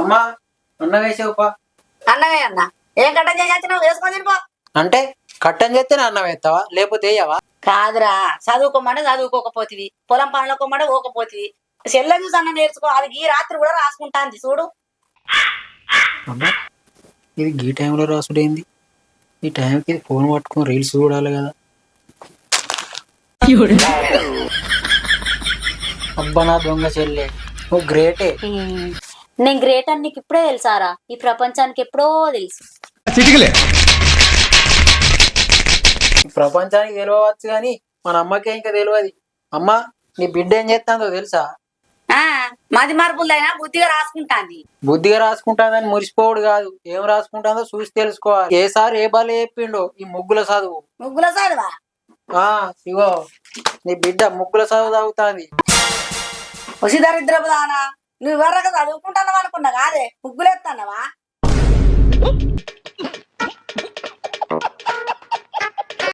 అమ్మా అన్నం వేసావుపా. అన్నమే అన్న ఏం కట్టం చేసి నువ్వు వేసుకొని తినిపో. అంటే కట్టం చేస్తేనే అన్నం వేస్తావా లేకపోతే వేయవా? కాదురా, చదువుకోమంటే చదువుకోకపోతివి, పొలం పనులకోమంటే ఓకపోతివి. చెల్లె చూసి అన్న నేర్చుకో, అది ఈ రాత్రి కూడా రాసుకుంటాంది చూడు. అమ్మా ఇది ఈ టైంలో రాసుడేంది? ఈ టైంకి ఫోన్ పట్టుకొని రీల్స్ చూడాలి కదా. అబ్బా నా దొంగ చెల్లె, నువ్వు గ్రేటే. నేను గ్రేట్ అని నీకు ఇప్పుడే తెలుసారా? ఈ ప్రపంచానికి ఎప్పుడో తెలుసు. ఈ ప్రపంచానికి తెలియవచ్చు కానీ మన అమ్మకే ఇంకా తెలియదు. అమ్మా నీ బిడ్డ ఏం చేస్తుందో తెలుసా? ఆ మది మార్పులైనా బుద్ధిగా రాసుకుంటాంది. బుద్ధిగా రాసుకుంటాదని మురిసిపోవుడు కాదు, ఏం రాసుకుంటుందో చూసి తెలుసుకోవాలి. ఏ సార్ ఏ బాలే చెప్పిండో ఈ ముగ్గుల చదువు. ముగ్గుల చదువా? ఇగో నీ బిడ్డ ముగ్గుల చదువు తాగుతాంది. వసిదరిద్రపు దానా, నువ్వు ఎవరగా చదువుకుంటావు అనుకున్నా కాదే, ముగ్గులే